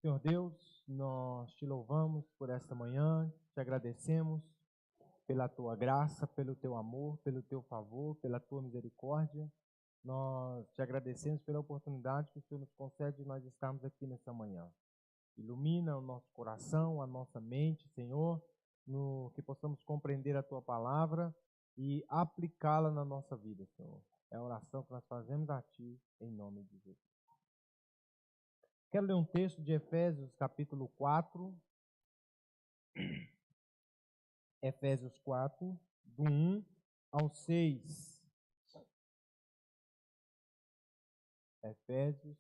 Senhor Deus, nós te louvamos por esta manhã, te agradecemos pela tua graça, pelo teu amor, pelo teu favor, pela tua misericórdia. Nós te agradecemos pela oportunidade que o Senhor nos concede de nós estarmos aqui nessa manhã. Ilumina o nosso coração, a nossa mente, Senhor, no que possamos compreender a tua palavra e aplicá-la na nossa vida, Senhor. É a oração que nós fazemos a ti, em nome de Jesus. Quero ler um texto de Efésios, capítulo 4. Efésios 4, do 1 ao 6. Efésios,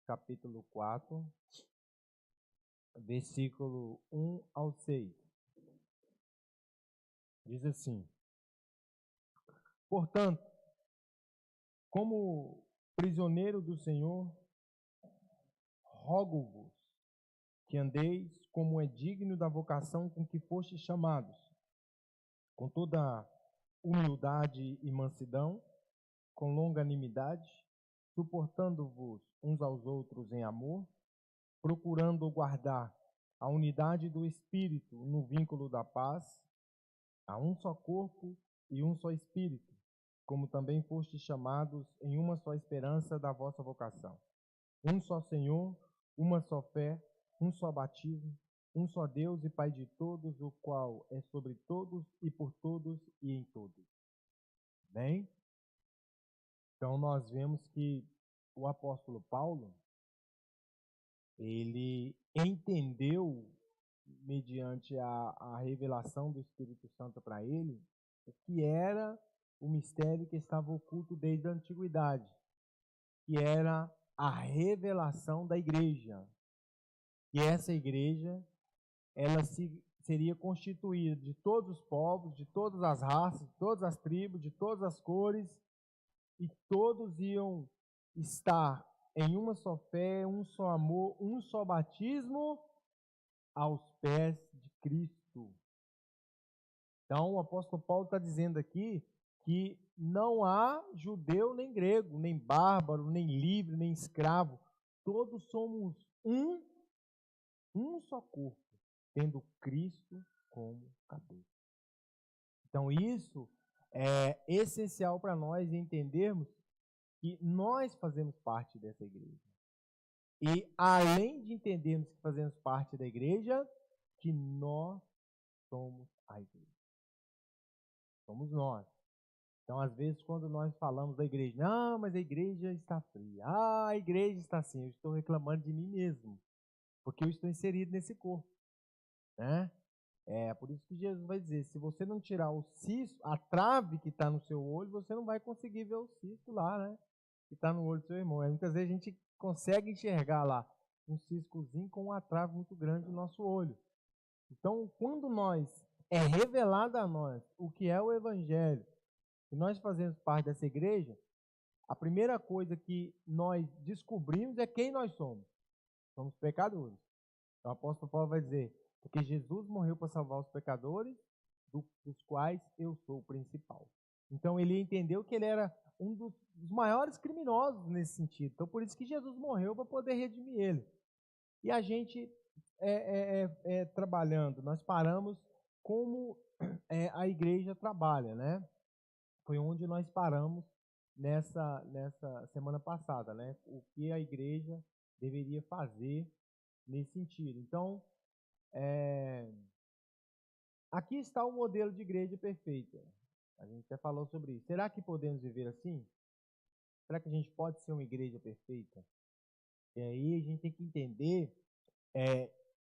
capítulo 4, versículo 1 ao 6. Diz assim: Portanto, como prisioneiro do Senhor, rogo-vos que andeis como é digno da vocação com que fostes chamados, com toda humildade e mansidão, com longanimidade, suportando-vos uns aos outros em amor, procurando guardar a unidade do Espírito no vínculo da paz, há um só corpo e um só Espírito, como também fostes chamados em uma só esperança da vossa vocação. Um só Senhor, uma só fé, um só batismo, um só Deus e Pai de todos, o qual é sobre todos e por todos e em todos. Bem? Então nós vemos que o apóstolo Paulo, ele entendeu, mediante a revelação do Espírito Santo para ele, o que era o mistério que estava oculto desde a antiguidade, que era a revelação da igreja. E essa igreja, ela seria constituída de todos os povos, de todas as raças, de todas as tribos, de todas as cores, e todos iam estar em uma só fé, um só amor, um só batismo aos pés de Cristo. Então, o apóstolo Paulo está dizendo aqui que não há judeu nem grego, nem bárbaro, nem livre, nem escravo. Todos somos um só corpo, tendo Cristo como cabeça. Então, isso é essencial para nós entendermos que nós fazemos parte dessa igreja. E, além de entendermos que fazemos parte da igreja, que nós somos a igreja. Somos nós. Então, às vezes, quando nós falamos da igreja, não, mas a igreja está fria. Ah, a igreja está assim. Eu estou reclamando de mim mesmo, porque eu estou inserido nesse corpo. Né? É por isso que Jesus vai dizer, se você não tirar o cisto, a trave que está no seu olho, você não vai conseguir ver o cisto lá, né? Que está no olho do seu irmão. Muitas vezes a gente consegue enxergar lá um ciscozinho com uma trave muito grande no nosso olho. Então, quando é revelado a nós o que é o Evangelho, e nós fazemos parte dessa igreja, a primeira coisa que nós descobrimos é quem nós somos. Somos pecadores. Então, o apóstolo Paulo vai dizer, porque Jesus morreu para salvar os pecadores, dos quais eu sou o principal. Então, ele entendeu que ele era um dos maiores criminosos nesse sentido. Então, por isso que Jesus morreu para poder redimir ele. E a gente, trabalhando, nós paramos como a igreja trabalha, né? Foi onde nós paramos nessa semana passada, né? O que a igreja deveria fazer nesse sentido. Então, aqui está o modelo de igreja perfeita. A gente já falou sobre isso. Será que podemos viver assim? Será que a gente pode ser uma igreja perfeita? E aí a gente tem que entender,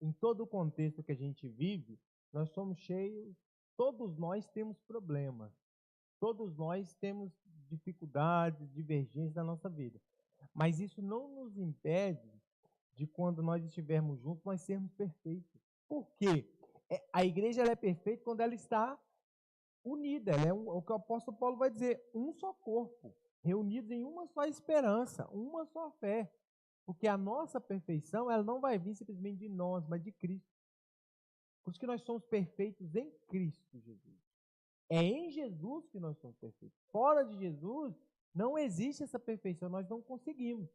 em todo o contexto que a gente vive, nós somos cheios, todos nós temos problemas. Todos nós temos dificuldades, divergências na nossa vida. Mas isso não nos impede de, quando nós estivermos juntos, nós sermos perfeitos. Por quê? A igreja ela é perfeita quando ela está unida. Ela é o que o apóstolo Paulo vai dizer, um só corpo, reunidos em uma só esperança, uma só fé. Porque a nossa perfeição ela não vai vir simplesmente de nós, mas de Cristo. Por isso que nós somos perfeitos em Cristo Jesus. É em Jesus que nós somos perfeitos. Fora de Jesus, não existe essa perfeição, nós não conseguimos.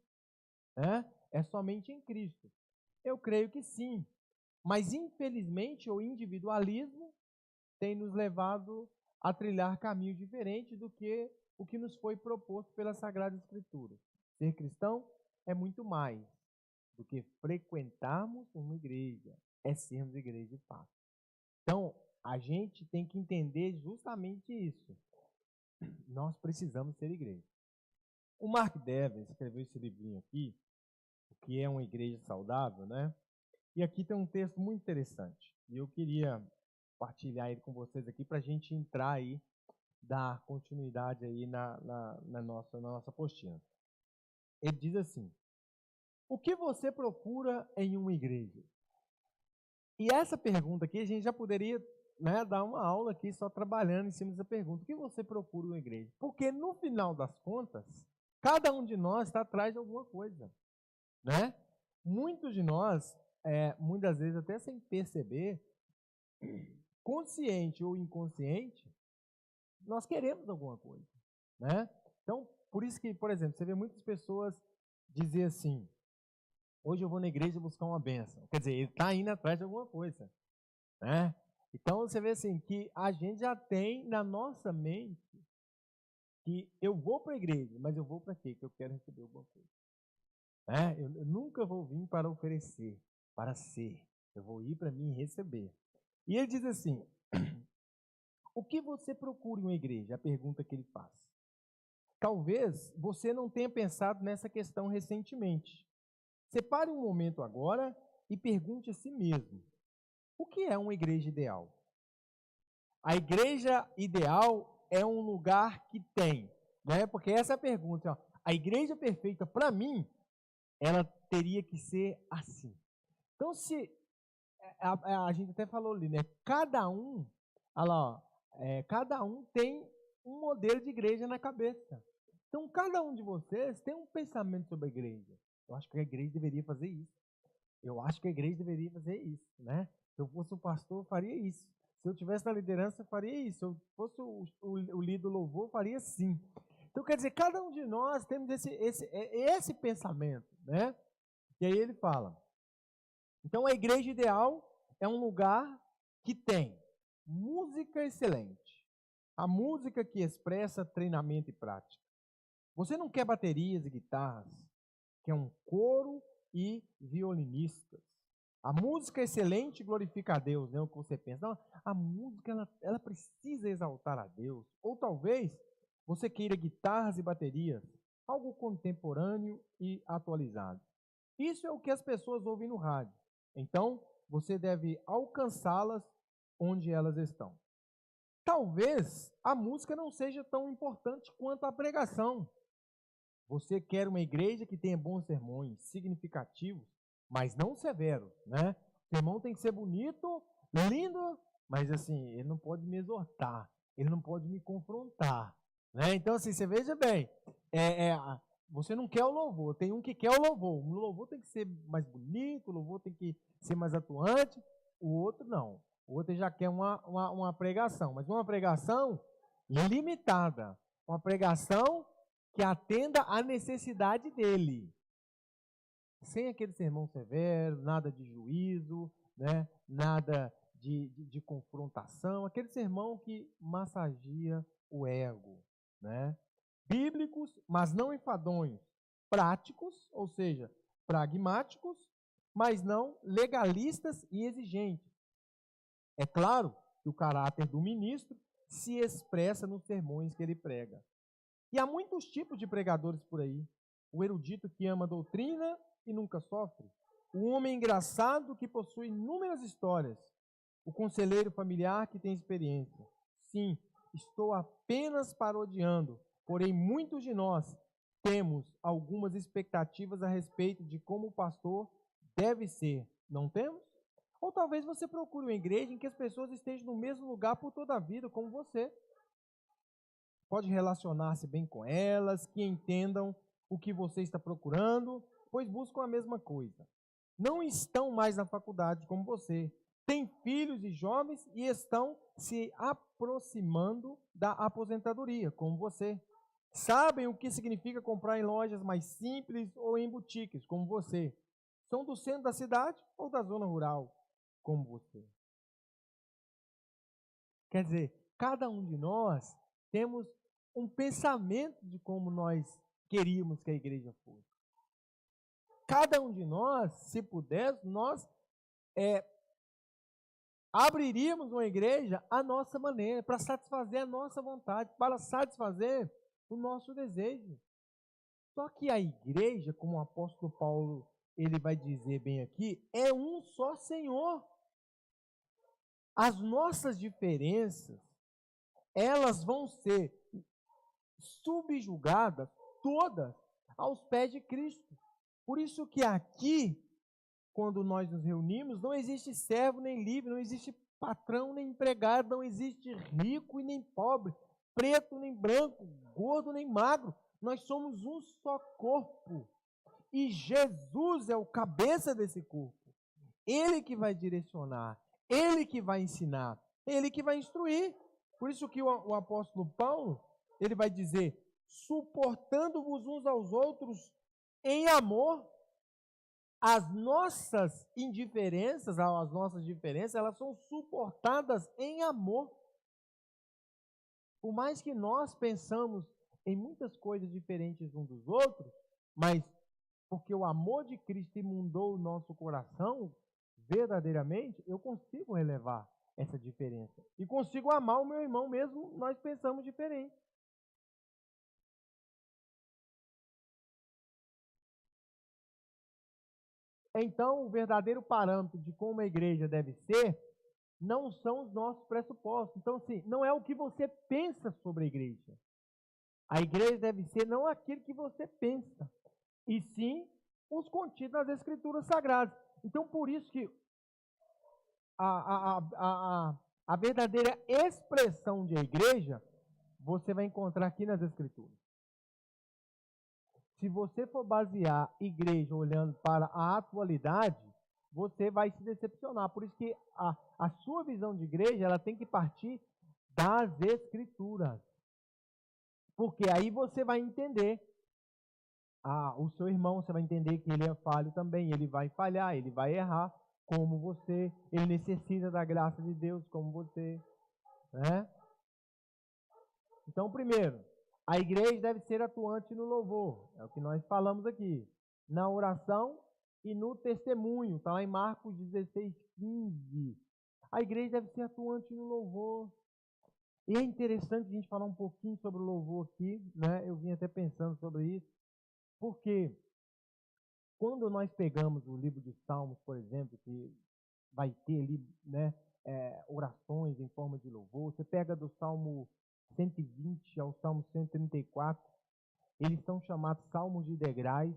Né? É somente em Cristo. Eu creio que sim. Mas, infelizmente, o individualismo tem nos levado a trilhar caminhos diferentes do que o que nos foi proposto pela Sagrada Escritura. Ser cristão é muito mais do que frequentarmos uma igreja, é sermos igreja de fato. Então, a gente tem que entender justamente isso. Nós precisamos ser igreja. O Mark Dever escreveu esse livrinho aqui, o que é uma igreja saudável, né? E aqui tem um texto muito interessante. E eu queria partilhar ele com vocês aqui para a gente entrar aí, dar continuidade aí na nossa apostila. Ele diz assim: o que você procura em uma igreja? E essa pergunta aqui, a gente já poderia, né, dar uma aula aqui só trabalhando em cima dessa pergunta. O que você procura em uma igreja? Porque no final das contas, cada um de nós está atrás de alguma coisa, né? Muitos de nós, muitas vezes até sem perceber, consciente ou inconsciente, nós queremos alguma coisa, né? Então, por isso que, por exemplo, você vê muitas pessoas dizer assim: hoje eu vou na igreja buscar uma bênção. Quer dizer, ele está indo atrás de alguma coisa, né? Então, você vê assim, que a gente já tem na nossa mente que eu vou para a igreja, mas eu vou para quê? Que eu quero receber alguma coisa. Eu nunca vou vir para oferecer, para ser. Eu vou ir para mim receber. E ele diz assim: o que você procura em uma igreja? A pergunta que ele faz. Talvez você não tenha pensado nessa questão recentemente. Separe um momento agora e pergunte a si mesmo: o que é uma igreja ideal? A igreja ideal é um lugar que tem, né? Porque essa é a pergunta. Ó, a igreja perfeita, para mim, ela teria que ser assim. Então, se a gente até falou ali, né? Cada um, olha lá, ó, cada um tem um modelo de igreja na cabeça. Então, cada um de vocês tem um pensamento sobre a igreja. Eu acho que a igreja deveria fazer isso. Eu acho que a igreja deveria fazer isso, né? Se eu fosse um pastor, eu faria isso. Se eu tivesse na liderança, eu faria isso. Se eu fosse o líder do louvor, eu faria sim. Então, quer dizer, cada um de nós temos esse pensamento, né? E aí ele fala: então, a igreja ideal é um lugar que tem música excelente. A música que expressa treinamento e prática. Você não quer baterias e guitarras, quer um coro e violinistas. A música excelente glorifica a Deus, não é o que você pensa. Não, a música ela precisa exaltar a Deus. Ou talvez você queira guitarras e baterias, algo contemporâneo e atualizado. Isso é o que as pessoas ouvem no rádio. Então, você deve alcançá-las onde elas estão. Talvez a música não seja tão importante quanto a pregação. Você quer uma igreja que tenha bons sermões, significativos, mas não severos, né? O sermão tem que ser bonito, lindo, mas assim, ele não pode me exortar, ele não pode me confrontar, né? Então, assim, você veja bem, você não quer o louvor, tem um que quer o louvor tem que ser mais bonito, o louvor tem que ser mais atuante, o outro não. O outro já quer uma pregação, mas uma pregação limitada, uma pregação que atenda à necessidade dele. Sem aquele sermão severo, nada de juízo, né? Nada de confrontação, aquele sermão que massageia o ego, né? Bíblicos, mas não enfadonhos, práticos, ou seja, pragmáticos, mas não legalistas e exigentes. É claro que o caráter do ministro se expressa nos sermões que ele prega. E há muitos tipos de pregadores por aí. O erudito que ama a doutrina e nunca sofre. O homem engraçado que possui inúmeras histórias. O conselheiro familiar que tem experiência. Sim, estou apenas parodiando, porém muitos de nós temos algumas expectativas a respeito de como o pastor deve ser. Não temos? Ou talvez você procure uma igreja em que as pessoas estejam no mesmo lugar por toda a vida, como você. Pode relacionar-se bem com elas, que entendam o que você está procurando, pois buscam a mesma coisa. Não estão mais na faculdade como você. Têm filhos e jovens e estão se aproximando da aposentadoria, como você. Sabem o que significa comprar em lojas mais simples ou em boutiques, como você. são do centro da cidade ou da zona rural, como você. Quer dizer, cada um de nós temos um pensamento de como nós queríamos que a igreja fosse. Cada um de nós, se pudesse, nós abriríamos uma igreja à nossa maneira, para satisfazer a nossa vontade, para satisfazer o nosso desejo. Só que a igreja, como o apóstolo Paulo ele vai dizer bem aqui, é um só Senhor. As nossas diferenças, elas vão ser subjugadas todas aos pés de Cristo. Por isso que aqui, quando nós nos reunimos, não existe servo nem livre, não existe patrão nem empregado, não existe rico e nem pobre, preto nem branco, gordo nem magro. Nós somos um só corpo. E Jesus é o cabeça desse corpo. Ele que vai direcionar, ele que vai ensinar, ele que vai instruir. Por isso que o apóstolo Paulo, ele vai dizer, suportando-vos uns aos outros em amor. As nossas indiferenças, as nossas diferenças, elas são suportadas em amor. Por mais que nós pensamos em muitas coisas diferentes uns dos outros, mas porque o amor de Cristo inundou o nosso coração, verdadeiramente, eu consigo relevar essa diferença. E consigo amar o meu irmão mesmo, nós pensamos diferente. Então, o verdadeiro parâmetro de como a igreja deve ser, não são os nossos pressupostos. Então, assim, não é o que você pensa sobre a igreja. A igreja deve ser não aquilo que você pensa, e sim os contidos nas Escrituras Sagradas. Então, por isso que a verdadeira expressão de igreja, você vai encontrar aqui nas Escrituras. Se você for basear igreja olhando para a atualidade, você vai se decepcionar. Por isso que a sua visão de igreja, ela tem que partir das Escrituras. Porque aí você vai entender o seu irmão, você vai entender que ele é falho também, ele vai falhar, ele vai errar, como você, ele necessita da graça de Deus, como você, né? Então, primeiro, a igreja deve ser atuante no louvor, é o que nós falamos aqui, na oração e no testemunho, está lá em Marcos 16:15. A igreja deve ser atuante no louvor. E é interessante a gente falar um pouquinho sobre o louvor aqui, né? Eu vim até pensando sobre isso, porque quando nós pegamos o livro de Salmos, por exemplo, que vai ter ali, né, orações em forma de louvor, você pega do Salmo 120 ao Salmo 134, eles são chamados Salmos de Degraus,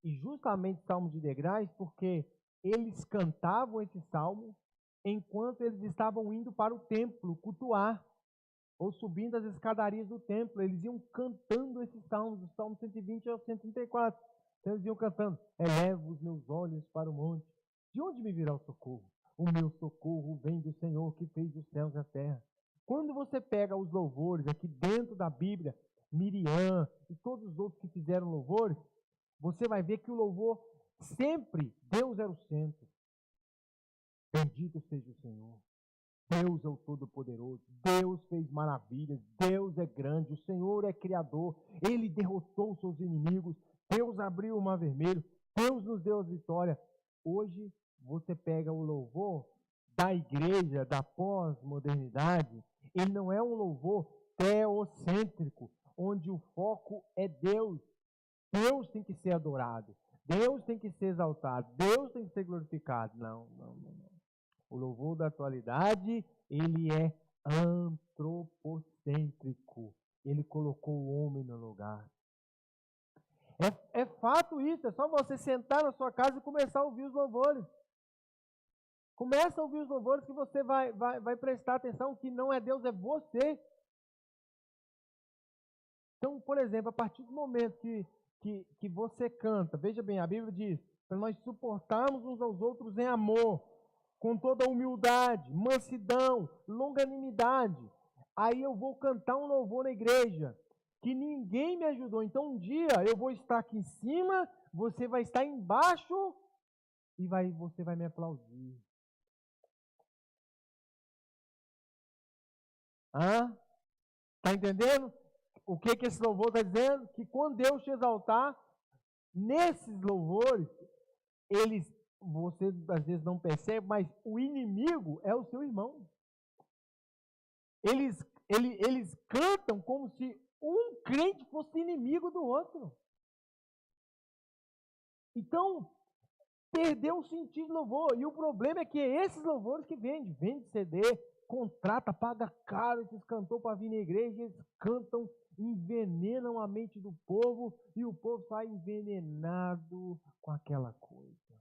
e justamente Salmos de Degraus porque eles cantavam esse salmo enquanto eles estavam indo para o templo cultuar, ou subindo as escadarias do templo, eles iam cantando esses salmos, do Salmo 120 ao 134. Então eles iam cantando, elevo os meus olhos para o monte, de onde me virá o socorro? O meu socorro vem do Senhor que fez os céus e a terra. Quando você pega os louvores aqui dentro da Bíblia, Miriam e todos os outros que fizeram louvores, você vai ver que o louvor sempre, Deus era o centro. Bendito seja o Senhor. Deus é o Todo-Poderoso, Deus fez maravilhas, Deus é grande, o Senhor é Criador, Ele derrotou os seus inimigos, Deus abriu o mar vermelho, Deus nos deu a vitória. Hoje você pega o louvor da igreja, da pós-modernidade, ele não é um louvor teocêntrico, onde o foco é Deus. Deus tem que ser adorado, Deus tem que ser exaltado, Deus tem que ser glorificado. Não. O louvor da atualidade, ele é antropocêntrico. Ele colocou o homem no lugar. É fato isso, é só você sentar na sua casa e começar a ouvir os louvores. Começa a ouvir os louvores que você vai prestar atenção que não é Deus, é você. Então, por exemplo, a partir do momento que você canta, veja bem, a Bíblia diz, para nós suportarmos uns aos outros em amor, com toda humildade, mansidão, longanimidade. Aí eu vou cantar um louvor na igreja, que ninguém me ajudou. Então um dia eu vou estar aqui em cima, você vai estar embaixo e você vai me aplaudir. Hã? Tá entendendo? O que esse louvor está dizendo? Que quando Deus te exaltar, nesses louvores, você às vezes não percebe, mas o inimigo é o seu irmão. Eles cantam como se um crente fosse inimigo do outro. Então, perdeu o sentido do louvor. E o problema é que é esses louvores que vende CD, contrata, paga caro esses cantores para vir na igreja, eles cantam, envenenam a mente do povo e o povo sai envenenado com aquela coisa.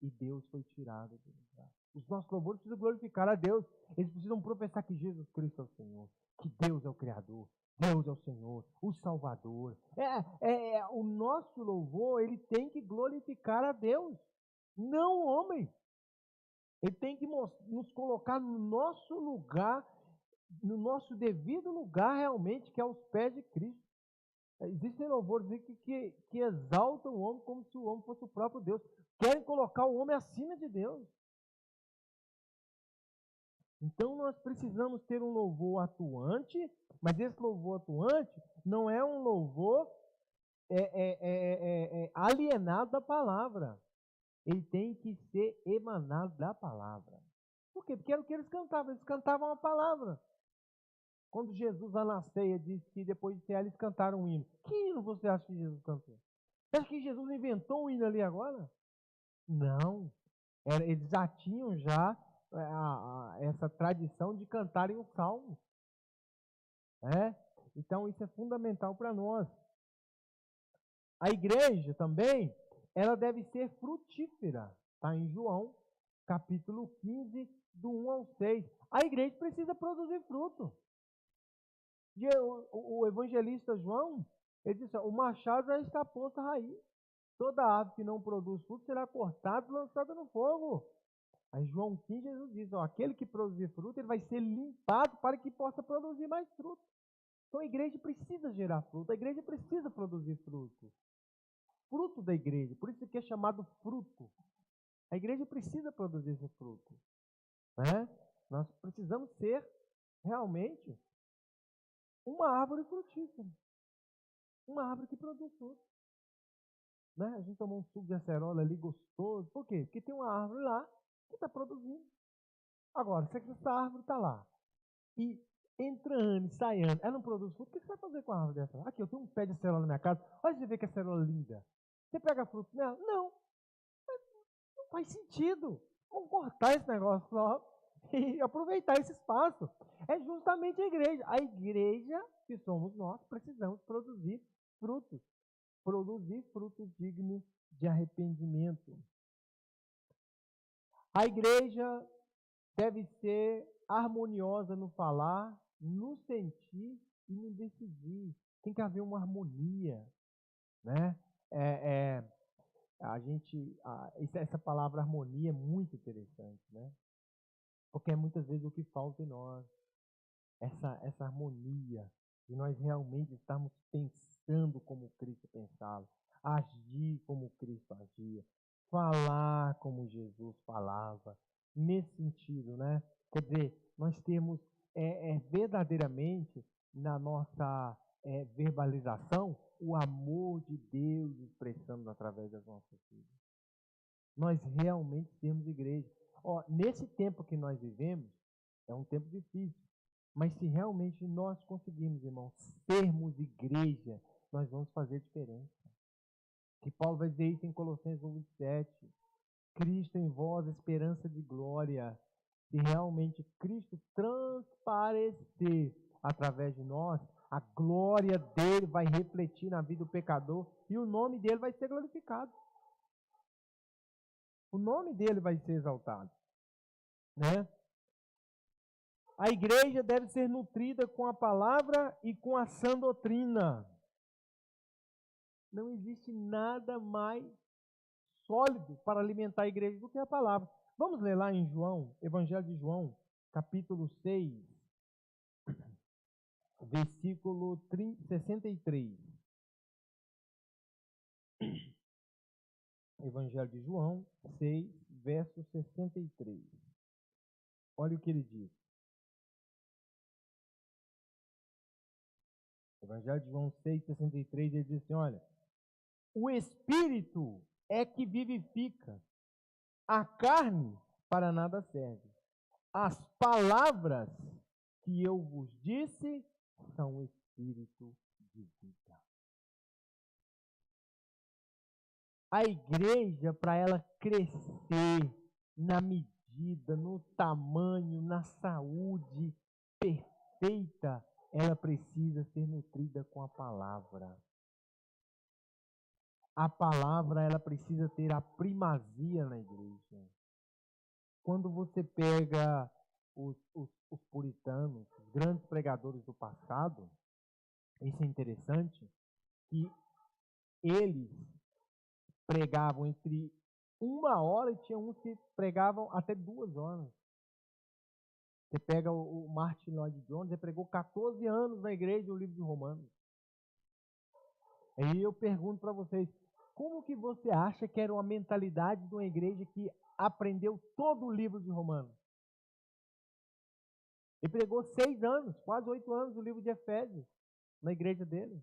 E Deus foi tirado do lugar. Os nossos louvores precisam glorificar a Deus. Eles precisam professar que Jesus Cristo é o Senhor, que Deus é o Criador, Deus é o Senhor, o Salvador. O nosso louvor, ele tem que glorificar a Deus, não o homem. Ele tem que nos colocar no nosso lugar, no nosso devido lugar realmente, que é aos pés de Cristo. Existem louvores que exaltam o homem como se o homem fosse o próprio Deus. Querem colocar o homem acima de Deus. Então nós precisamos ter um louvor atuante, mas esse louvor atuante não é um louvor alienado da palavra. Ele tem que ser emanado da palavra. Por quê? Porque era o que eles cantavam a palavra. Quando Jesus lá na ceia disse que depois de cear eles cantaram um hino. Que hino você acha que Jesus cantou? Você acha que Jesus inventou um hino ali agora? Não. Eles já tinham essa tradição de cantarem os salmos. Então isso é fundamental para nós. A igreja também, ela deve ser frutífera. Está em João, capítulo 15, do 1 ao 6. A igreja precisa produzir fruto. E o evangelista João, ele disse, o machado já está posto a raiz. Toda árvore que não produz fruto será cortada e lançada no fogo. Aí João 15, Jesus diz, aquele que produzir fruto, ele vai ser limpado para que possa produzir mais fruto. Então a igreja precisa gerar fruto, a igreja precisa produzir fruto. Fruto da igreja, por isso que é chamado fruto. A igreja precisa produzir esse fruto. Nós precisamos ser realmente uma árvore frutífera. Uma árvore que produz fruto. A gente tomou um suco de acerola ali gostoso. Por quê? Porque tem uma árvore lá que está produzindo. Agora, se essa árvore está lá e entra ano e sai ano, ela não produz fruto, o que você vai fazer com a árvore dessa? Aqui, eu tenho um pé de acerola na minha casa. Olha, você vê que acerola linda. Você pega fruto nela? Não. Não faz sentido. Vamos cortar esse negócio logo e aproveitar esse espaço. É justamente a igreja. A igreja que somos nós, precisamos produzir frutos. Produzir frutos dignos de arrependimento. A igreja deve ser harmoniosa no falar, no sentir e no decidir. Tem que haver uma harmonia, essa palavra harmonia é muito interessante, porque é muitas vezes o que falta em nós, essa harmonia, de nós realmente estarmos pensando como Cristo pensava, agir como Cristo agia, falar como Jesus falava, nesse sentido, Quer dizer, nós temos verdadeiramente na nossa verbalização o amor de Deus expressando através das nossas vidas. Nós realmente temos igreja. Nesse tempo que nós vivemos, é um tempo difícil, mas se realmente nós conseguirmos, irmãos, sermos igreja, nós vamos fazer diferença. Que Paulo vai dizer isso em Colossenses 1:27. Cristo em vós, esperança de glória. Se realmente Cristo transparecer através de nós, a glória dele vai refletir na vida do pecador e o nome dele vai ser glorificado. O nome dele vai ser exaltado. A igreja deve ser nutrida com a palavra e com a sã doutrina. Não existe nada mais sólido para alimentar a igreja do que a palavra. Vamos ler lá em João, Evangelho de João, capítulo 6, versículo 63. Evangelho de João 6, verso 63. Olha o que ele diz. Evangelho de João 6, 63, ele diz assim, olha, o Espírito é que vivifica, a carne para nada serve. As palavras que eu vos disse são Espírito de vida. A igreja, para ela crescer na medida, no tamanho, na saúde perfeita, ela precisa ser nutrida com a palavra. A palavra, ela precisa ter a primazia na igreja. Quando você pega os puritanos, os grandes pregadores do passado, isso é interessante, que eles pregavam entre 1 hora e tinha uns que pregavam até 2 horas. Você pega o Martin Lloyd Jones, ele pregou 14 anos na igreja o livro de Romanos. Aí eu pergunto para vocês, como que você acha que era uma mentalidade de uma igreja que aprendeu todo o livro de Romanos? Ele pregou 6 anos, quase 8 anos, o livro de Efésios, na igreja dele.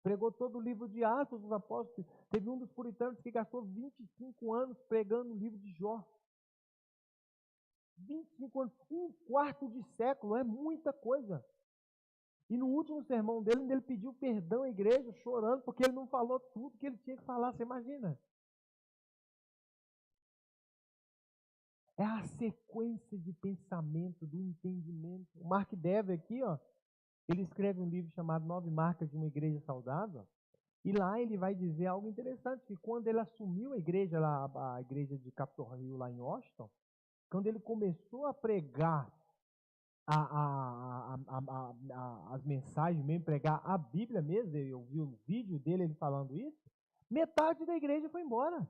Pregou todo o livro de Atos dos Apóstolos. Teve um dos puritanos que gastou 25 anos pregando o livro de Jó. 25 anos, 1/4 de século, é muita coisa. E no último sermão dele, ele pediu perdão à igreja, chorando, porque ele não falou tudo que ele tinha que falar, você imagina? É a sequência de pensamento, do entendimento. O Mark Dever aqui, ó, ele escreve um livro chamado 9 Marcas de uma Igreja Saudável, e lá ele vai dizer algo interessante, que quando ele assumiu a igreja, lá, a igreja de Capitol Hill, lá em Washington, quando ele começou a pregar as mensagens mesmo, pregar a Bíblia mesmo, eu vi o vídeo dele ele falando isso, metade da igreja foi embora.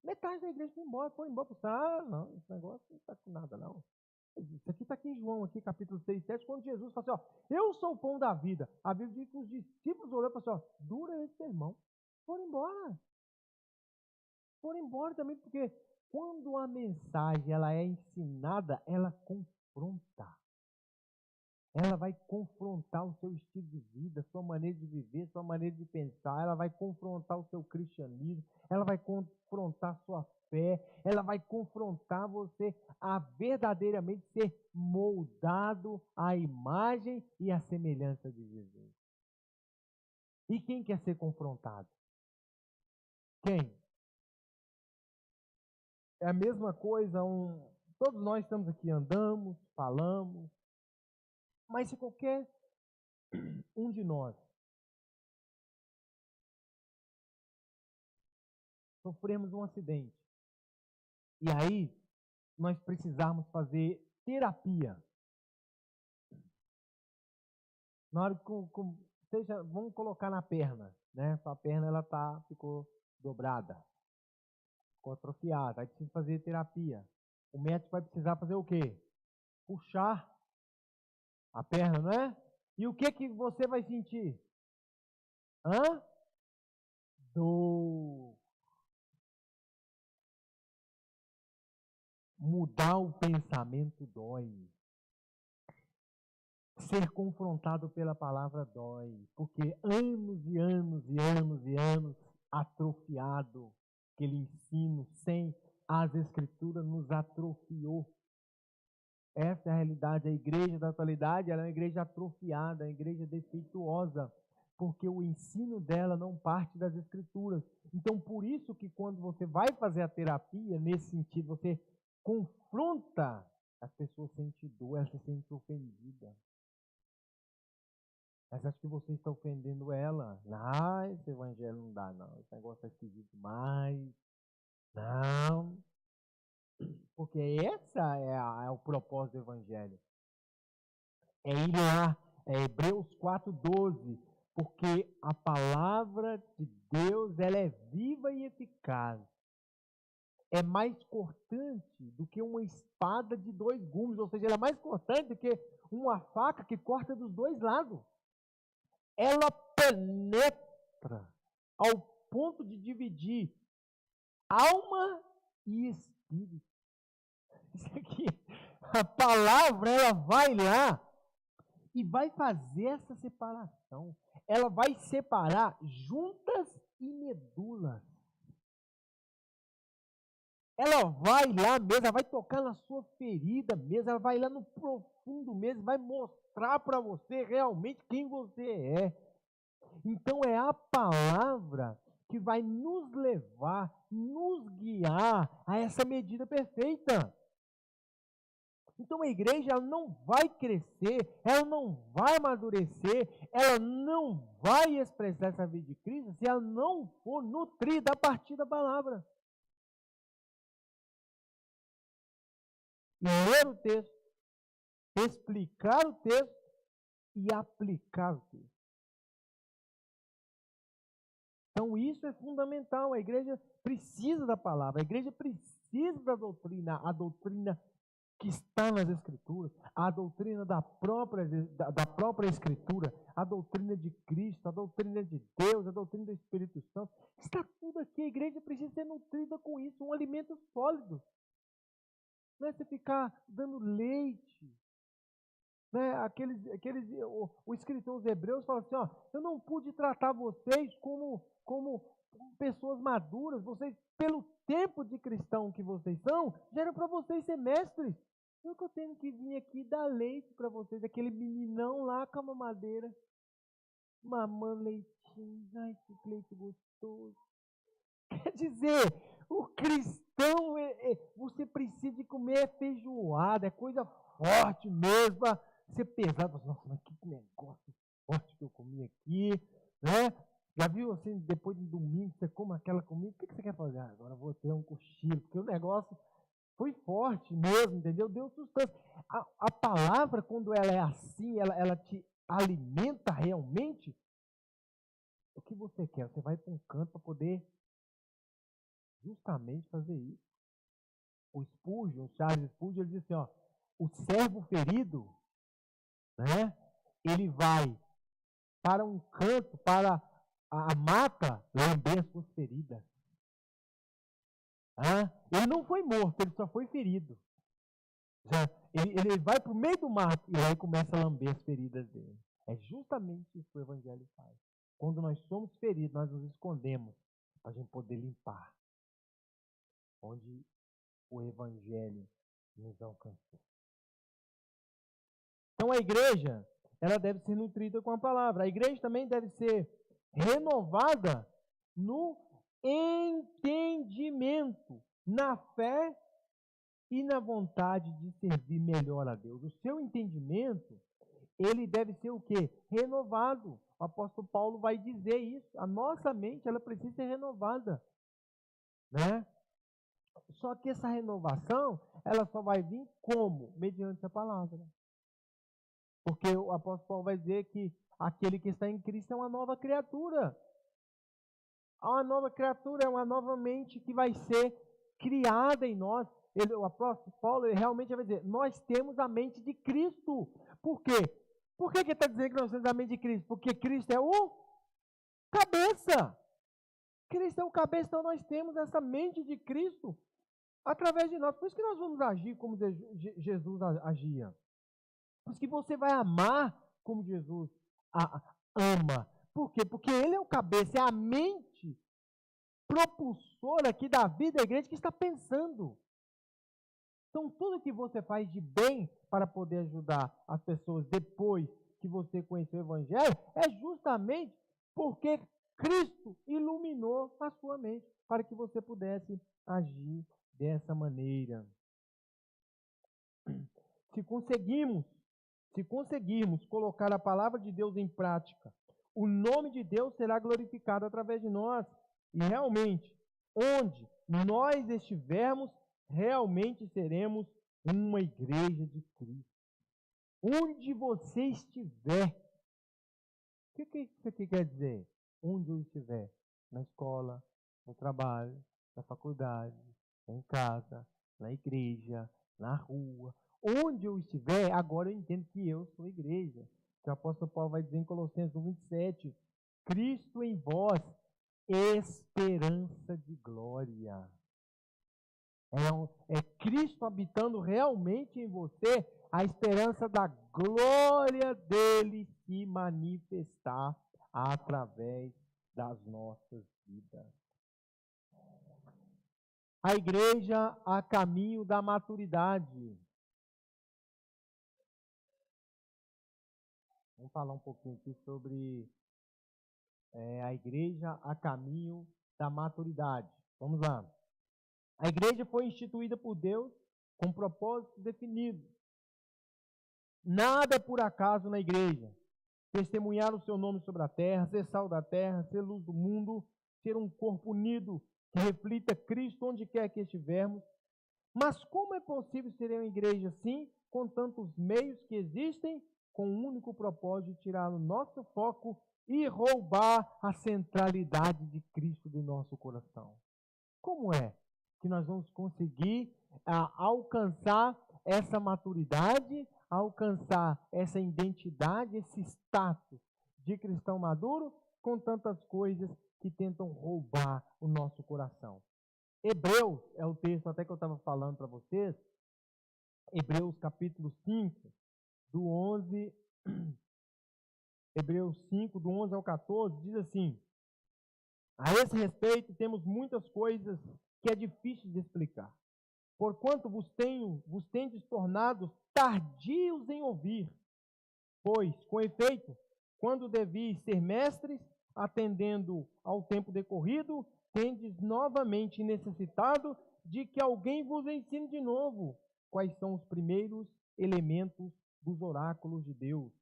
Metade da igreja foi embora. Não, esse negócio não está com nada, não. Isso aqui está aqui em João, aqui, capítulo 6, 7, quando Jesus fala assim, ó, eu sou o pão da vida. A Bíblia diz que os discípulos olharam e falaram assim, ó, dura esse sermão. Foram embora. Foram embora também, porque quando a mensagem ela é ensinada, ela confronta. Ela vai confrontar o seu estilo de vida, sua maneira de viver, sua maneira de pensar, ela vai confrontar o seu cristianismo, ela vai confrontar sua fé, ela vai confrontar você a verdadeiramente ser moldado à imagem e à semelhança de Jesus. E quem quer ser confrontado? Quem? É a mesma coisa, todos nós estamos aqui, andamos, falamos, mas se qualquer um de nós sofremos um acidente, e aí nós precisarmos fazer terapia. Na hora que vamos colocar na perna, né? Sua perna ficou dobrada, ficou atrofiada, aí precisa fazer terapia. O médico vai precisar fazer o quê? Puxar a perna, não é? E o que você vai sentir? Dor. Mudar o pensamento dói. Ser confrontado pela palavra dói, porque anos e anos e anos e anos atrofiado, aquele ensino sem as escrituras nos atrofiou. Essa é a realidade. A igreja da atualidade ela é uma igreja atrofiada, uma igreja defeituosa, porque o ensino dela não parte das escrituras. Então, por isso que quando você vai fazer a terapia, nesse sentido, você confronta, as pessoas sentem dor, elas se sentem ofendidas. Mas acho que você está ofendendo ela. Ah, esse evangelho não dá, não. Esse negócio é esquisito demais. Não. Porque essa é o propósito do evangelho. É ir lá, é Hebreus 4:12. Porque a palavra de Deus, ela é viva e eficaz. É mais cortante do que uma espada de 2 gumes. Ou seja, ela é mais cortante do que uma faca que corta dos 2 lados. Ela penetra ao ponto de dividir alma e espírito. Isso aqui, a palavra, ela vai lá e vai fazer essa separação. Ela vai separar juntas e medulas. Ela vai lá mesmo, ela vai tocar na sua ferida mesmo, ela vai lá no profundo mesmo, vai mostrar para você realmente quem você é. Então é a palavra que vai nos levar, nos guiar a essa medida perfeita. Então a igreja ela não vai crescer, ela não vai amadurecer, ela não vai expressar essa vida de Cristo se ela não for nutrida a partir da palavra. Ler o texto, explicar o texto e aplicar o texto. Então isso é fundamental, a igreja precisa da palavra, a igreja precisa da doutrina, a doutrina que está nas Escrituras, a doutrina da própria Escritura, a doutrina de Cristo, a doutrina de Deus, a doutrina do Espírito Santo, está tudo aqui, a igreja precisa ser nutrida com isso, um alimento sólido. Não é você ficar dando leite. Né? O escritor dos Hebreus fala assim, ó, eu não pude tratar vocês como pessoas maduras, vocês, pelo tempo de cristão que vocês são, já era para vocês ser mestres. Eu que eu tenho que vir aqui dar leite para vocês, aquele meninão lá com a mamadeira, mamando leitinho, ai que leite gostoso. Quer dizer, o cristão, você precisa de comer feijoada, é coisa forte mesmo, ser pesado. Nossa, mas que negócio forte que eu comi aqui, né? Já viu assim, depois de domingo, você come aquela comida, o que você quer fazer? Agora eu vou ter um cochilo, porque o negócio foi forte mesmo, entendeu? Deu sustância. A palavra, quando ela é assim, ela te alimenta realmente, o que você quer? Você vai para um canto para poder justamente fazer isso. O Spurgeon, Charles Spurgeon, ele diz assim, ó, o servo ferido, né, ele vai para um canto, para a mata, lamber as suas feridas. Ele não foi morto, ele só foi ferido. Ele vai para o meio do mato e aí começa a lamber as feridas dele. É justamente isso que o Evangelho faz. Quando nós somos feridos, nós nos escondemos para a gente poder limpar. Onde o Evangelho nos alcançou. Então a igreja, ela deve ser nutrida com a palavra. A igreja também deve ser renovada no entendimento, na fé e na vontade de servir melhor a Deus. O seu entendimento, ele deve ser o quê? Renovado. O apóstolo Paulo vai dizer isso. A nossa mente, ela precisa ser renovada, né? Só que essa renovação, ela só vai vir como? Mediante a palavra. Porque o apóstolo Paulo vai dizer que aquele que está em Cristo é uma nova criatura. Uma nova criatura é uma nova mente que vai ser criada em nós. O apóstolo Paulo realmente vai dizer, nós temos a mente de Cristo. Por quê? Por que ele está dizendo que nós temos a mente de Cristo? Porque Cristo é o cabeça. Cristo é o cabeça, então nós temos essa mente de Cristo através de nós. Por isso que nós vamos agir como Jesus agia. Por isso que você vai amar como Jesus ama. Por quê? Porque ele é o cabeça, é a mente propulsora aqui da vida da igreja que está pensando. Então, tudo que você faz de bem para poder ajudar as pessoas depois que você conheceu o Evangelho é justamente porque Cristo iluminou a sua mente para que você pudesse agir dessa maneira. Se conseguirmos colocar a palavra de Deus em prática, o nome de Deus será glorificado através de nós. E realmente, onde nós estivermos, realmente seremos uma igreja de Cristo. Onde você estiver. O que isso aqui quer dizer? Onde eu estiver. Na escola, no trabalho, na faculdade, em casa, na igreja, na rua. Onde eu estiver, agora eu entendo que eu sou igreja. Que o apóstolo Paulo vai dizer em Colossenses 1:27, Cristo em vós, esperança de glória. É Cristo habitando realmente em você, a esperança da glória dele se manifestar através das nossas vidas. A igreja a caminho da maturidade. Vamos falar um pouquinho aqui sobre a igreja a caminho da maturidade. Vamos lá. A igreja foi instituída por Deus com propósitos definidos. Nada é por acaso na igreja. Testemunhar o seu nome sobre a terra, ser sal da terra, ser luz do mundo, ser um corpo unido que reflita Cristo onde quer que estivermos. Mas como é possível ser uma igreja assim, com tantos meios que existem, com o único propósito de tirar o nosso foco e roubar a centralidade de Cristo do nosso coração? Como é que nós vamos conseguir alcançar essa maturidade, alcançar essa identidade, esse status de cristão maduro, com tantas coisas que tentam roubar o nosso coração? Hebreus é o texto até que eu estava falando para vocês, Hebreus capítulo 5, do 11, Hebreus 5, do 11 ao 14, diz assim: a esse respeito temos muitas coisas que é difícil de explicar, porquanto vos tendes tornado tardios em ouvir. Pois, com efeito, quando devis ser mestres, atendendo ao tempo decorrido, tendes novamente necessitado de que alguém vos ensine de novo quais são os primeiros elementos dos oráculos de Deus.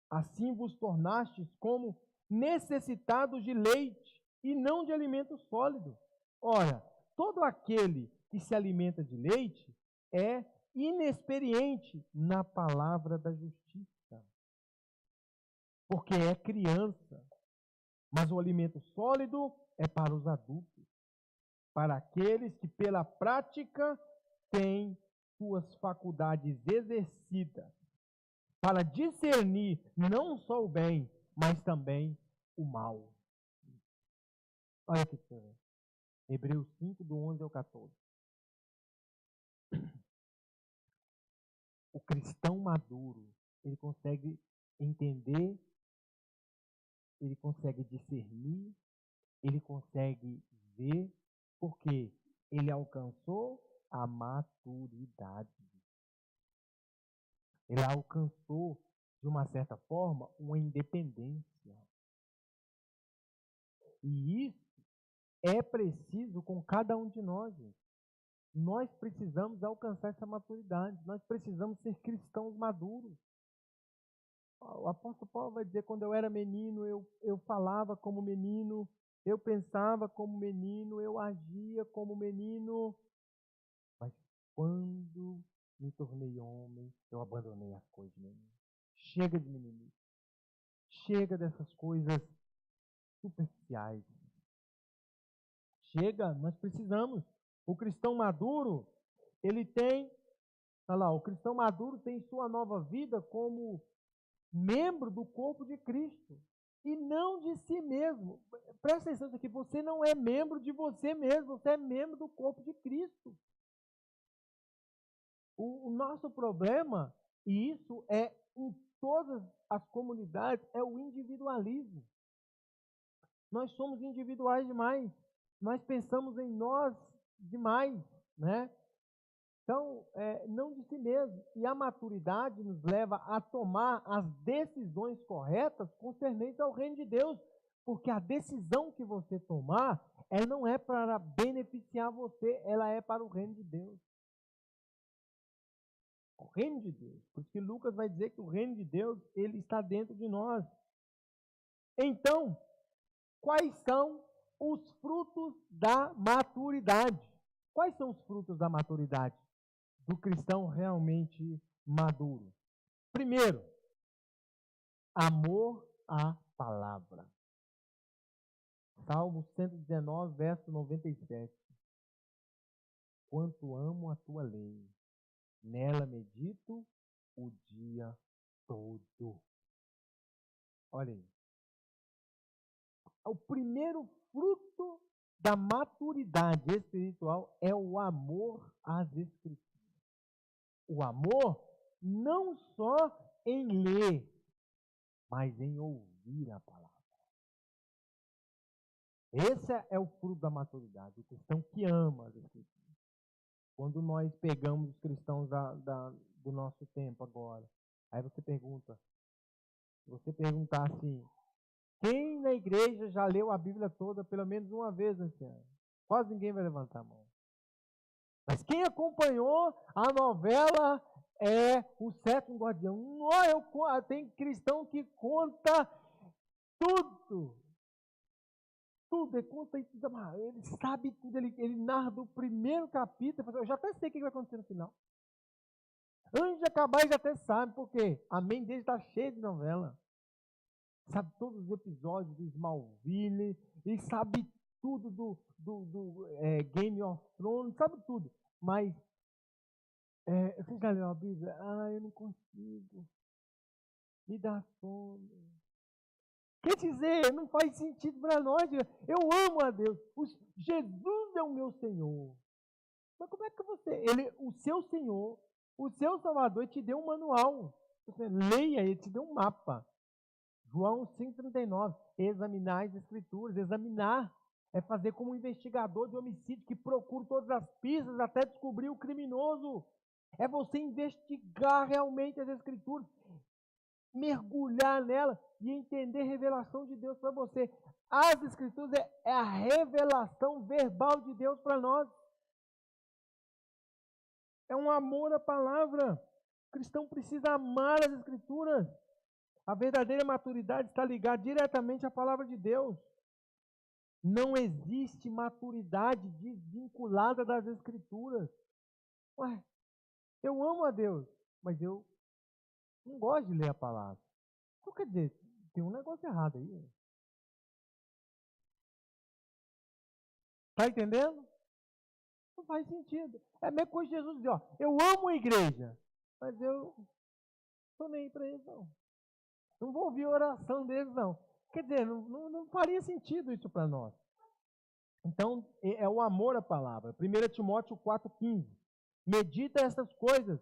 Assim vos tornastes como necessitados de leite e não de alimento sólido. Ora, todo aquele que se alimenta de leite é inexperiente na palavra da justiça, porque é criança. Mas o alimento sólido é para os adultos, para aqueles que pela prática têm suas faculdades exercidas, para discernir não só o bem, mas também o mal. Olha aqui, Hebreus 5, do 11 ao 14. O cristão maduro, ele consegue entender, ele consegue discernir, ele consegue ver, porque ele alcançou a maturidade. Ele alcançou, de uma certa forma, uma independência. E isso é preciso com cada um de nós, gente. Nós precisamos alcançar essa maturidade. Nós precisamos ser cristãos maduros. O apóstolo Paulo vai dizer, quando eu era menino, eu falava como menino, eu pensava como menino, eu agia como menino. Mas quando me tornei homem, eu abandonei as coisas de menino. Chega de meninice. Chega dessas coisas superficiais. Chega, nós precisamos. O cristão maduro, ele tem, olha lá, o cristão maduro tem sua nova vida como membro do corpo de Cristo e não de si mesmo. Presta atenção aqui, você não é membro de você mesmo, você é membro do corpo de Cristo. O nosso problema, e isso é em todas as comunidades, é o individualismo. Nós somos individuais demais. Nós pensamos em nós demais, né? Então, não de si mesmo. E a maturidade nos leva a tomar as decisões corretas concernentes ao reino de Deus. Porque a decisão que você tomar, ela não é para beneficiar você, ela é para o reino de Deus. O reino de Deus. Por isso que Lucas vai dizer que o reino de Deus, ele está dentro de nós. Então, quais são os frutos da maturidade? Quais são os frutos da maturidade do cristão realmente maduro? Primeiro, amor à palavra. Salmo 119, verso 97. Quanto amo a tua lei, nela medito o dia todo. Olha aí. O primeiro fruto da maturidade espiritual é o amor às Escrituras. O amor não só em ler, mas em ouvir a palavra. Esse é o fruto da maturidade, o cristão que ama as Escrituras. Quando nós pegamos os cristãos do nosso tempo agora, aí você pergunta, se você perguntar assim, quem na igreja já leu a Bíblia toda pelo menos uma vez nesse ano? Quase ninguém vai levantar a mão. Mas quem acompanhou a novela é o Sétimo Guardião. Tem cristão que conta tudo. Tudo, ele conta isso, ele sabe tudo, ele narra do primeiro capítulo, eu já até sei o que vai acontecer no final. Antes de acabar, ele já até sabe, por quê? A mente dele está cheia de novela. Sabe todos os episódios do Smallville, ele sabe tudo do Game of Thrones, sabe tudo. Mas, você já leu a Bíblia? Eu não consigo. Me dá sono. Quer dizer, não faz sentido para nós. Eu amo a Deus. Jesus é o meu Senhor. Mas como é que o seu Senhor, o seu Salvador, ele te deu um manual. Você leia, ele te deu um mapa. João 5,39. Examinar as Escrituras. Examinar é fazer como um investigador de homicídio que procura todas as pistas até descobrir o criminoso. É você investigar realmente as Escrituras, mergulhar nela e entender a revelação de Deus para você. As Escrituras é a revelação verbal de Deus para nós. É um amor à palavra. O cristão precisa amar as Escrituras. A verdadeira maturidade está ligada diretamente à palavra de Deus. Não existe maturidade desvinculada das Escrituras. Ué, eu amo a Deus, mas eu não gosto de ler a palavra. Então, quer dizer, tem um negócio errado aí. Está entendendo? Não faz sentido. É a mesma coisa que Jesus diz, eu amo a igreja, mas eu não estou nem para eles, não. Não vou ouvir a oração deles, não. Quer dizer, não faria sentido isso para nós. Então, é o amor à palavra. 1 Timóteo 4,15. Medita essas coisas,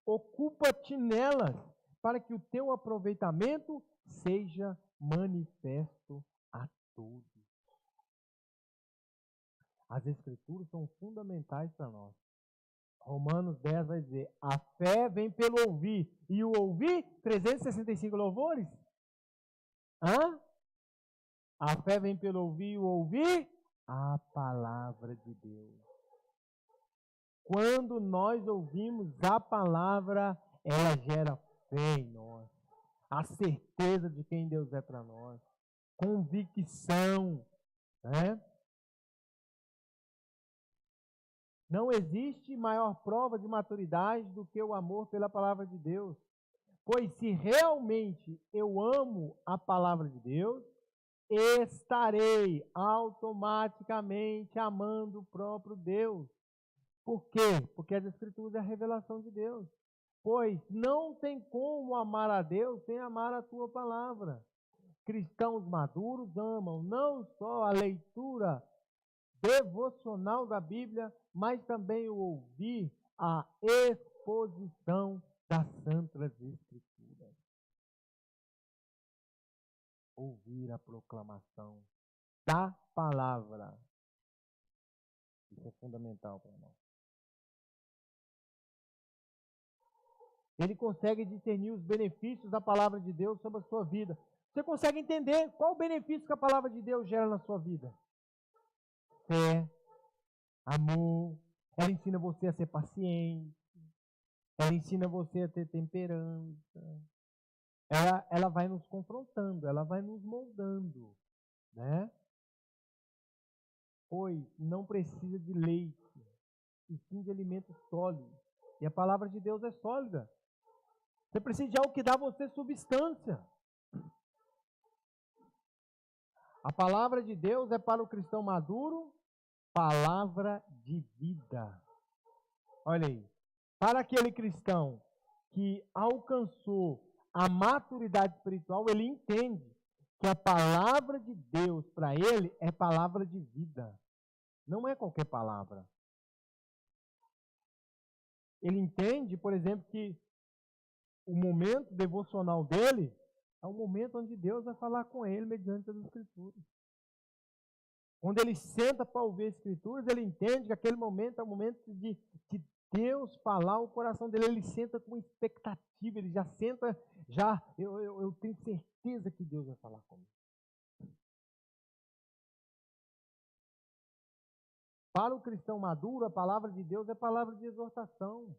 ocupa-te nelas, para que o teu aproveitamento seja manifesto a todos. As Escrituras são fundamentais para nós. Romanos 10 vai dizer, a fé vem pelo ouvir, e o ouvir, 365 louvores? A fé vem pelo ouvir, e o ouvir, a palavra de Deus. Quando nós ouvimos a palavra, ela gera fé em nós. A certeza de quem Deus é para nós. Convicção. Né? Não existe maior prova de maturidade do que o amor pela palavra de Deus. Pois se realmente eu amo a palavra de Deus, estarei automaticamente amando o próprio Deus. Por quê? Porque as Escrituras é a revelação de Deus. Pois não tem como amar a Deus sem amar a tua palavra. Cristãos maduros amam não só a leitura devocional da Bíblia, mas também o ouvir a exposição das Santas Escrituras. Ouvir a proclamação da palavra. Isso é fundamental para nós. Ele consegue discernir os benefícios da palavra de Deus sobre a sua vida. Você consegue entender qual o benefício que a palavra de Deus gera na sua vida? Fé, amor, ela ensina você a ser paciente, ela ensina você a ter temperança, ela vai nos confrontando, ela vai nos moldando, né? Pois não precisa de leite, e sim de alimento sólido. E a palavra de Deus é sólida. Você precisa de algo que dá a você substância. A palavra de Deus é para o cristão maduro, palavra de vida. Olha aí. Para aquele cristão que alcançou a maturidade espiritual, ele entende que a palavra de Deus para ele é palavra de vida. Não é qualquer palavra. Ele entende, por exemplo, que o momento devocional dele é o momento onde Deus vai falar com ele mediante as Escrituras. Quando ele senta para ouvir as Escrituras, ele entende que aquele momento é o momento de Deus falar o coração dele. Ele senta com expectativa, ele já senta, eu tenho certeza que Deus vai falar comigo. Para o cristão maduro, a palavra de Deus é palavra de exortação.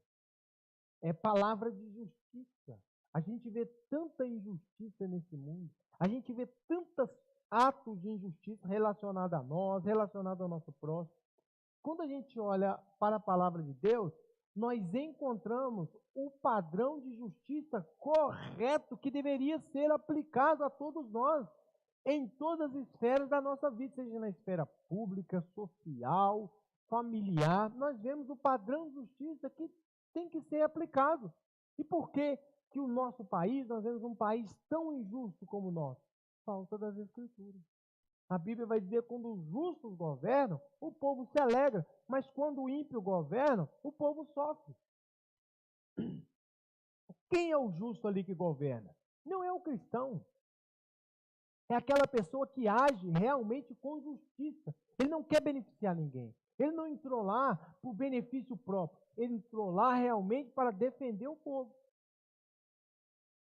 É palavra de justiça. A gente vê tanta injustiça nesse mundo. A gente vê tantos atos de injustiça relacionados a nós, relacionados ao nosso próximo. Quando a gente olha para a palavra de Deus, nós encontramos o padrão de justiça correto que deveria ser aplicado a todos nós, em todas as esferas da nossa vida, seja na esfera pública, social, familiar. Nós vemos o padrão de justiça que tem que ser aplicado. E por que o nosso país, nós vemos um país tão injusto como o nosso? Falta das Escrituras. A Bíblia vai dizer que quando os justos governam, o povo se alegra, mas quando o ímpio governa, o povo sofre. Quem é o justo ali que governa? Não é o cristão. É aquela pessoa que age realmente com justiça. Ele não quer beneficiar ninguém. Ele não entrou lá por benefício próprio. Ele entrou lá realmente para defender o povo.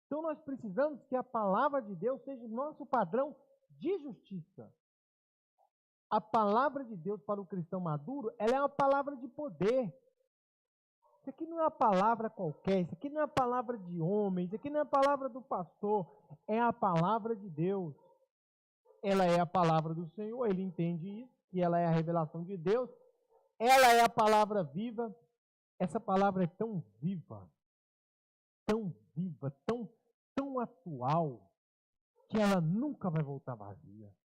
Então nós precisamos que a palavra de Deus seja o nosso padrão de justiça. A palavra de Deus para o cristão maduro, ela é uma palavra de poder. Isso aqui não é uma palavra qualquer, isso aqui não é a palavra de homem, isso aqui não é a palavra do pastor, é a palavra de Deus. Ela é a palavra do Senhor, ele entende isso, que ela é a revelação de Deus. Ela é a palavra viva. Essa palavra é tão viva, tão atual, que ela nunca vai voltar vazia.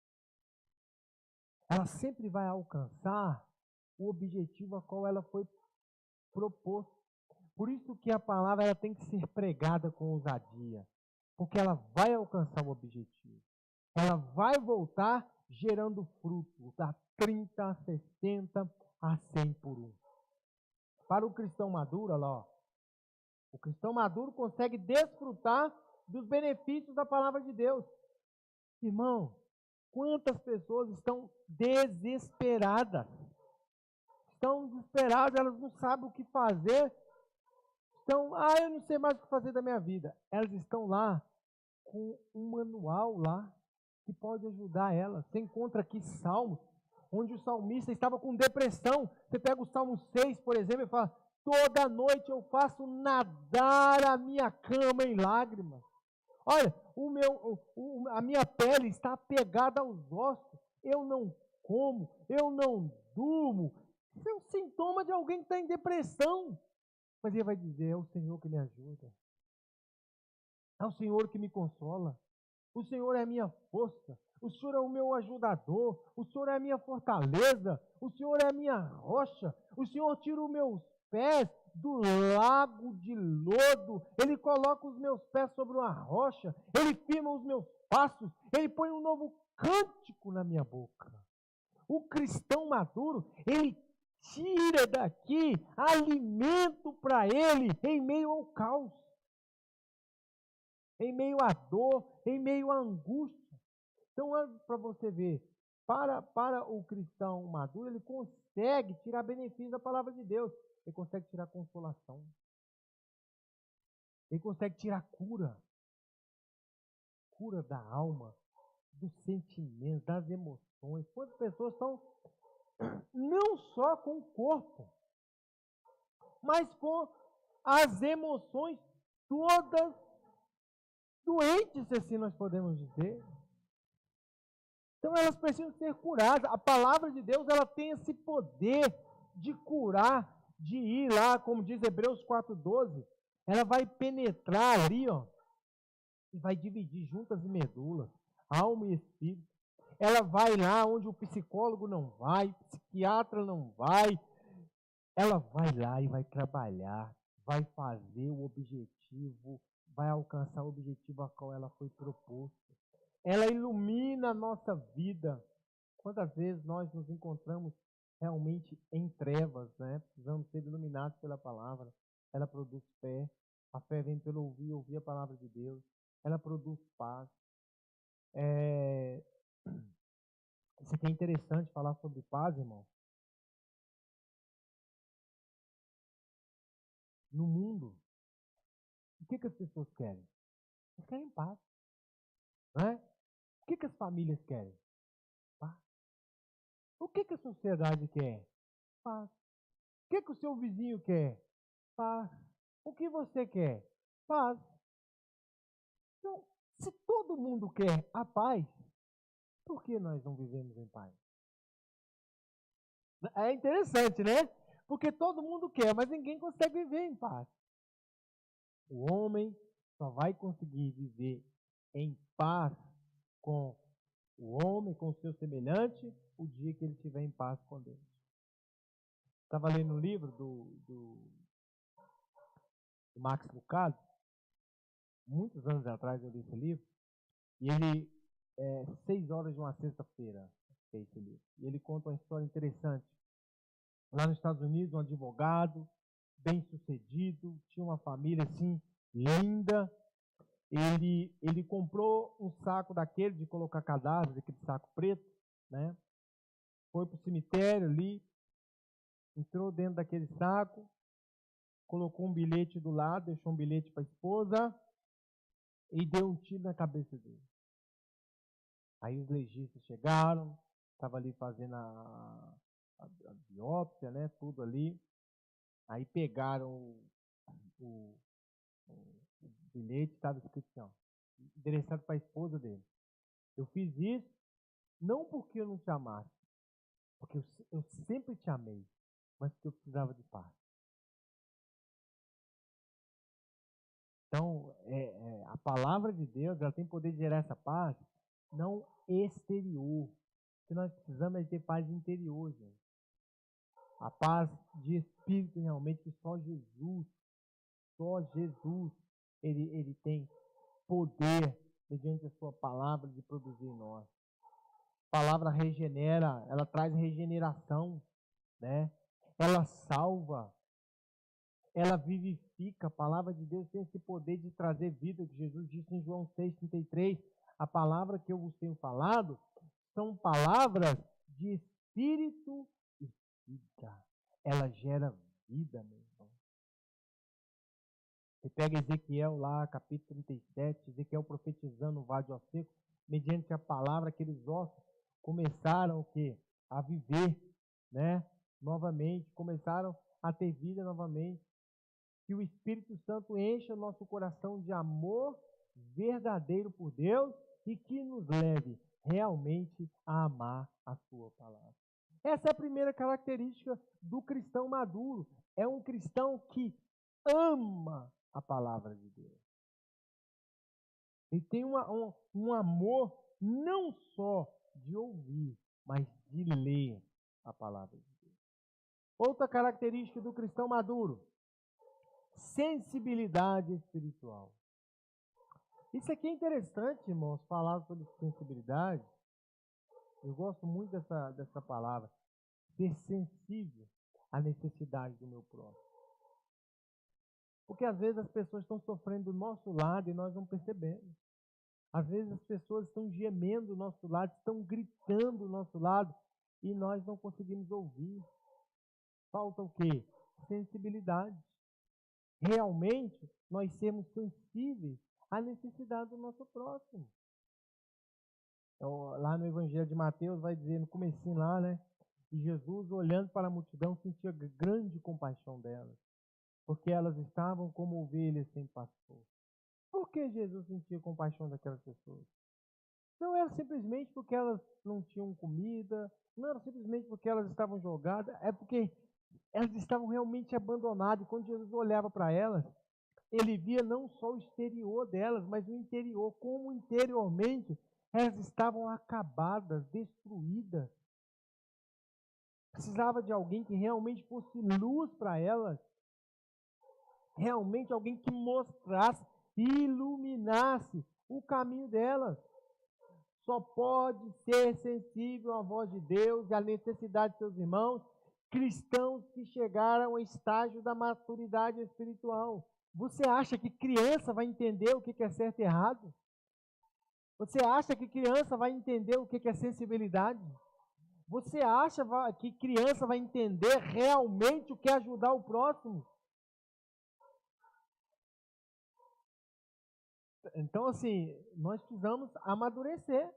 Ela sempre vai alcançar o objetivo a qual ela foi proposta. Por isso que a palavra ela tem que ser pregada com ousadia, porque ela vai alcançar o objetivo. Ela vai voltar gerando frutos, a 30, a 60, a 100 por um. Para o cristão maduro, olha lá, ó, o cristão maduro consegue desfrutar dos benefícios da palavra de Deus. Irmão, quantas pessoas estão desesperadas? Estão desesperadas, elas não sabem o que fazer. Eu não sei mais o que fazer da minha vida. Elas estão lá com um manual lá que pode ajudar elas. Você encontra aqui salmos, onde o salmista estava com depressão. Você pega o Salmo 6, por exemplo, e fala: toda noite eu faço nadar a minha cama em lágrimas. Olha, a minha pele está apegada aos ossos. Eu não como, eu não durmo. Isso é um sintoma de alguém que está em depressão. Mas ele vai dizer: é o Senhor que me ajuda. É o Senhor que me consola. O Senhor é a minha força. O Senhor é o meu ajudador. O Senhor é a minha fortaleza. O Senhor é a minha rocha. O Senhor tira os meus pés do lago de lodo. Ele coloca os meus pés sobre uma rocha. Ele firma os meus passos. Ele põe um novo cântico na minha boca. O cristão maduro, ele tira daqui alimento para ele em meio ao caos, em meio à dor, em meio à angústia. Então, para você ver, para o cristão maduro, ele consegue tirar benefício da palavra de Deus. Ele consegue tirar consolação. Ele consegue tirar cura. Cura da alma, dos sentimentos, das emoções. Quantas pessoas estão não só com o corpo, mas com as emoções todas doentes, assim nós podemos dizer. Então elas precisam ser curadas. A palavra de Deus, ela tem esse poder de curar, de ir lá, como diz Hebreus 4:12, ela vai penetrar ali, ó, e vai dividir juntas e medulas, alma e espírito. Ela vai lá onde o psicólogo não vai, o psiquiatra não vai. Ela vai lá e vai trabalhar, vai fazer o objetivo, vai alcançar o objetivo a qual ela foi proposta. ela ilumina a nossa vida. Quantas vezes nós nos encontramos realmente em trevas, né? Precisamos ser iluminados pela palavra. Ela produz fé. A fé vem pelo ouvir a palavra de Deus. Ela produz paz. Isso aqui é interessante falar sobre paz, irmão. No mundo, o que as pessoas querem? Elas querem paz. Não é? O que as famílias querem? Paz. O que a sociedade quer? Paz. O que o seu vizinho quer? Paz. O que você quer? Paz. Então, se todo mundo quer a paz, por que nós não vivemos em paz? É interessante, né? Porque todo mundo quer, mas ninguém consegue viver em paz. O homem só vai conseguir viver em paz com o homem, com o seu semelhante, o dia que ele estiver em paz com Deus. Estava lendo um livro do Max Lucado, muitos anos atrás eu li esse livro, e ele, 6 horas de uma sexta-feira, fez esse livro. E ele conta uma história interessante. Lá nos Estados Unidos, um advogado, bem sucedido, tinha uma família assim, linda. Ele comprou um saco daquele de colocar cadáveres, aquele saco preto, né? Foi para o cemitério ali, entrou dentro daquele saco, colocou um bilhete do lado, deixou um bilhete para a esposa e deu um tiro na cabeça dele. Aí os legistas chegaram, estava ali fazendo a biópsia, né? Tudo ali. Aí pegaram o bilhete, estava escrito assim, ó, endereçado para a esposa dele. Eu fiz isso não porque eu não te amasse, porque eu sempre te amei, mas porque eu precisava de paz. Então, a palavra de Deus, ela tem poder de gerar essa paz, não exterior. O que nós precisamos é ter paz interior, gente. A paz de espírito realmente que só Jesus, ele tem poder, mediante a sua palavra, de produzir em nós. A palavra regenera, ela traz regeneração, né? Ela salva, ela vivifica. A palavra de Deus tem esse poder de trazer vida, que Jesus disse em João 6,33. A palavra que eu vos tenho falado são palavras de espírito e vida. Ela gera vida, meu irmão. Você pega Ezequiel lá, capítulo 37, Ezequiel profetizando o vale de ossos secos, mediante a palavra, aqueles ossos começaram o quê? A viver, né? Novamente, começaram a ter vida novamente. Que o Espírito Santo encha o nosso coração de amor verdadeiro por Deus e que nos leve realmente a amar a sua palavra. Essa é a primeira característica do cristão maduro. É um cristão que ama a palavra de Deus. Ele tem um amor não só de ouvir, mas de ler a palavra de Deus. Outra característica do cristão maduro: sensibilidade espiritual. Isso aqui é interessante, irmãos, falar sobre sensibilidade. Eu gosto muito dessa palavra. Ser sensível à necessidade do meu próximo. Porque às vezes as pessoas estão sofrendo do nosso lado e nós não percebemos. Às vezes as pessoas estão gemendo do nosso lado, estão gritando do nosso lado e nós não conseguimos ouvir. Falta o quê? Sensibilidade. Realmente, nós sermos sensíveis à necessidade do nosso próximo. Então, lá no Evangelho de Mateus vai dizer, no comecinho lá, né? E Jesus, olhando para a multidão, sentia grande compaixão delas, porque elas estavam como ovelhas sem pastor. Por que Jesus sentia compaixão daquelas pessoas? Não era simplesmente porque elas não tinham comida, não era simplesmente porque elas estavam jogadas, é porque elas estavam realmente abandonadas. E quando Jesus olhava para elas, ele via não só o exterior delas, mas o interior, como interiormente elas estavam acabadas, destruídas. Precisava de alguém que realmente fosse luz para elas, realmente alguém que mostrasse e iluminasse o caminho delas. só pode ser sensível à voz de Deus e à necessidade de seus irmãos, cristãos que chegaram ao estágio da maturidade espiritual. Você acha que criança vai entender o que é certo e errado? Você acha que criança vai entender o que é sensibilidade? Você acha que criança vai entender realmente o que é ajudar o próximo? Então, assim, nós precisamos amadurecer.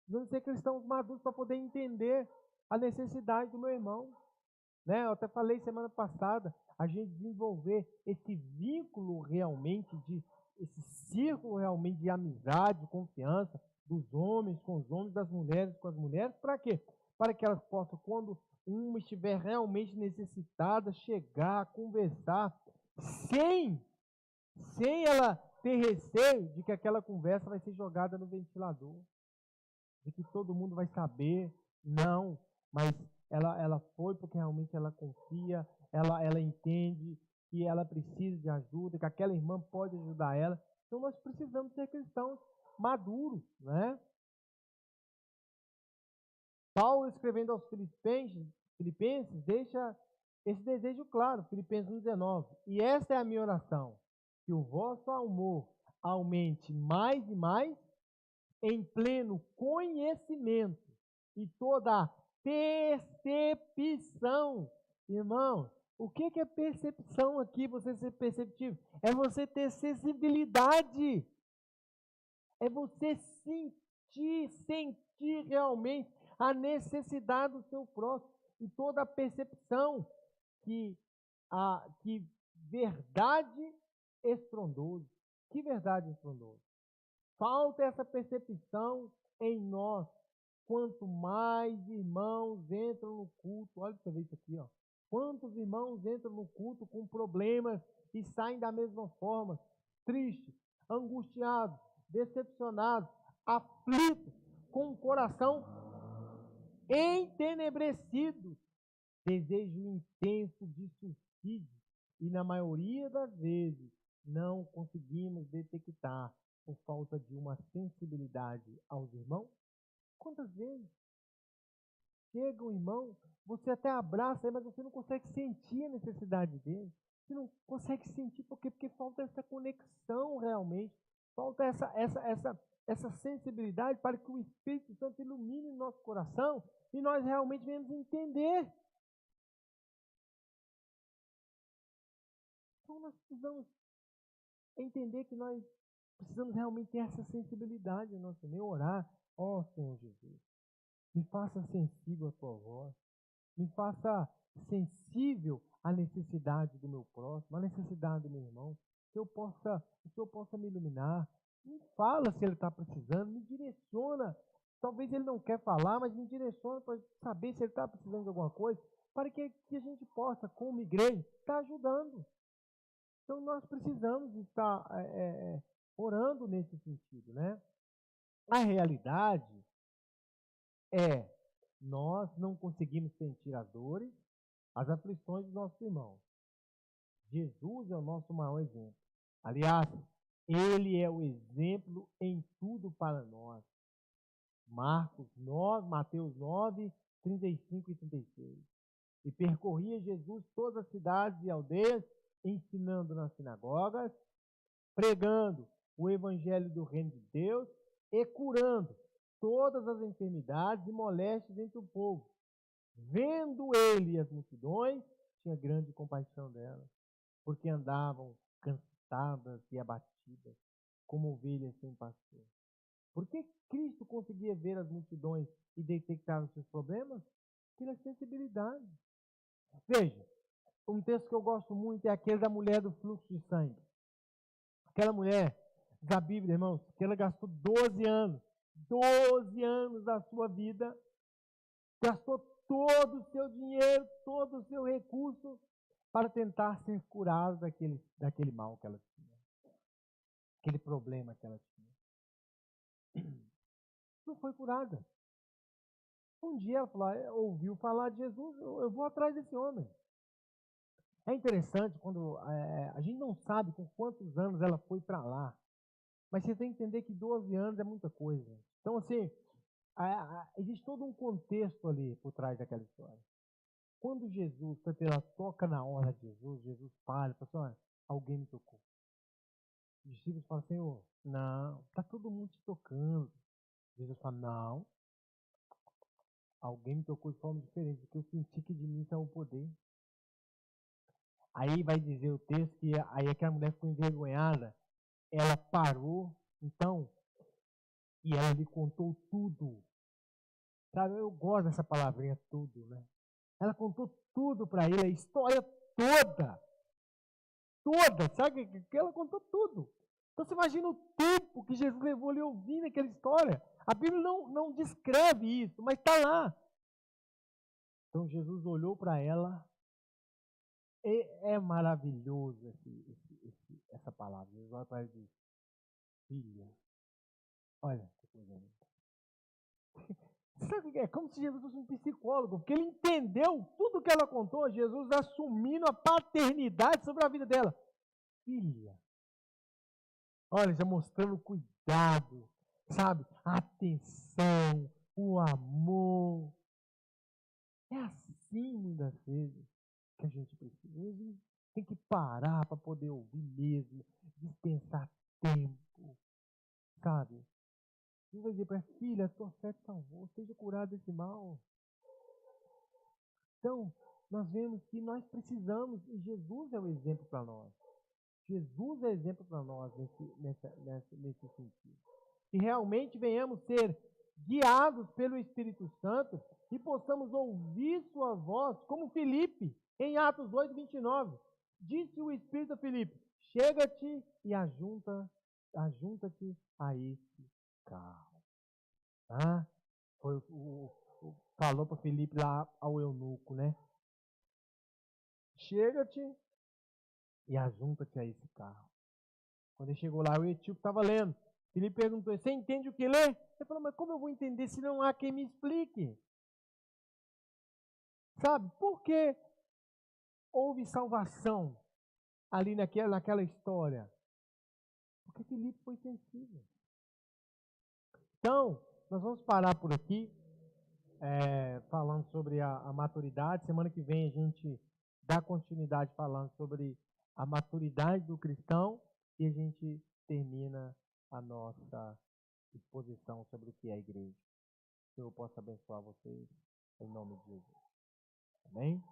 Precisamos ser cristãos maduros para poder entender a necessidade do meu irmão. Né? Eu até falei semana passada, a gente desenvolver esse vínculo realmente, esse círculo realmente de amizade, de confiança, dos homens com os homens, das mulheres com as mulheres, para quê? Para que elas possam, quando uma estiver realmente necessitada, chegar, conversar, sem ela ter receio de que aquela conversa vai ser jogada no ventilador, de que todo mundo vai saber. Não, mas ela foi porque realmente ela confia, ela entende que ela precisa de ajuda, que aquela irmã pode ajudar ela. Então nós precisamos ser cristãos maduros, né? Paulo, escrevendo aos Filipenses, deixa esse desejo claro, Filipenses 1,19. E esta é a minha oração, que o vosso amor aumente mais e mais em pleno conhecimento e toda a percepção. Irmão, o que é percepção aqui? Você ser perceptivo? É você ter sensibilidade. É você sentir realmente a necessidade do seu próximo. E toda a percepção que verdade estrondosa. Que verdade estrondosa? Falta essa percepção em nós. Quanto mais irmãos entram no culto, olha para você ver isso aqui, ó. Quantos irmãos entram no culto com problemas e saem da mesma forma, tristes, angustiados, decepcionados, aflitos, com o coração entenebrecido, desejo intenso de suicídio, e na maioria das vezes não conseguimos detectar por falta de uma sensibilidade aos irmãos. Quantas vezes chega um irmão, você até abraça ele, mas você não consegue sentir a necessidade dele. Você não consegue sentir porque falta essa conexão realmente, falta essa sensibilidade para que o Espírito Santo ilumine o nosso coração e nós realmente venhamos entender. Então nós precisamos entender que nós precisamos realmente ter essa sensibilidade no nosso meio, orar. Ó Senhor Jesus, me faça sensível à tua voz, me faça sensível à necessidade do meu próximo, à necessidade do meu irmão, que o Senhor possa me iluminar. Me fala se ele está precisando, me direciona. Talvez ele não quer falar, mas me direciona para saber se ele está precisando de alguma coisa, para que a gente possa, como igreja, estar ajudando. Então nós precisamos estar orando nesse sentido, né? A realidade é, nós não conseguimos sentir as dores, as aflições dos nossos irmãos. Jesus é o nosso maior exemplo. Aliás, ele é o exemplo em tudo para nós. Mateus 9, 35 e 36. E percorria Jesus todas as cidades e aldeias, ensinando nas sinagogas, pregando o evangelho do reino de Deus e curando todas as enfermidades e moléstias entre o povo. Vendo ele as multidões, tinha grande compaixão delas, porque andavam cansadas e abatidas, como ovelhas sem pastor. Por que Cristo conseguia ver as multidões e detectar os seus problemas? Pela sensibilidade. Veja, um texto que eu gosto muito é aquele da mulher do fluxo de sangue. Aquela mulher da Bíblia, irmãos, que ela gastou 12 anos da sua vida, gastou todo o seu dinheiro, todo o seu recurso para tentar ser curada daquele mal que ela tinha, aquele problema que ela tinha. Não foi curada. Um dia ela falou, ouviu falar de Jesus, eu vou atrás desse homem. É interessante quando a gente não sabe com quantos anos ela foi para lá, mas você tem que entender que 12 anos é muita coisa. Então, assim, existe todo um contexto ali por trás daquela história. Quando Jesus, ela toca na hora de Jesus, Jesus para e fala assim, olha, alguém me tocou. Os discípulos falam, Senhor, não, está todo mundo te tocando. Jesus fala, não, alguém me tocou de forma diferente, porque eu senti que de mim está o poder. Aí vai dizer o texto que aí aquela mulher ficou envergonhada, ela parou, então, e ela lhe contou tudo. Sabe, eu gosto dessa palavrinha tudo, né? Ela contou tudo para ele, a história toda. Toda, sabe? Que ela contou tudo. Então você imagina o tempo que Jesus levou ali ouvindo aquela história. A Bíblia não descreve isso, mas está lá. Então Jesus olhou para ela. É maravilhoso essa palavra. Jesus olha para ela e diz, filha, olha que coisa linda. Sabe o que é? Como se Jesus fosse um psicólogo, porque ele entendeu tudo que ela contou, Jesus assumindo a paternidade sobre a vida dela. Filha, olha, já mostrando cuidado, sabe? A atenção, o amor. É assim, muitas vezes, que a gente precisa. A gente tem que parar para poder ouvir mesmo, dispensar tempo, sabe? E vai dizer para a filha, a tua fé te salvou, seja curado desse mal. Então, nós vemos que nós precisamos, e Jesus é o exemplo para nós. Jesus é exemplo para nós nesse sentido. Que realmente venhamos ser guiados pelo Espírito Santo e possamos ouvir sua voz, como Filipe, em Atos 8:29. Disse o Espírito a Filipe, chega-te e ajunta-te a esse carro. Ah, falou para Filipe lá ao eunuco, né? Chega-te e ajunta-te a esse carro. Quando ele chegou lá, o etíope estava lendo. Ele perguntou, você entende o que lê? Ele falou, mas como eu vou entender se não há quem me explique? Sabe, por que houve salvação ali naquela história? Porque Filipe foi sensível. Então, nós vamos parar por aqui, falando sobre a maturidade. Semana que vem a gente dá continuidade falando sobre a maturidade do cristão e a gente termina a nossa exposição sobre o que é a igreja. Que eu possa abençoar vocês em nome de Jesus. Amém?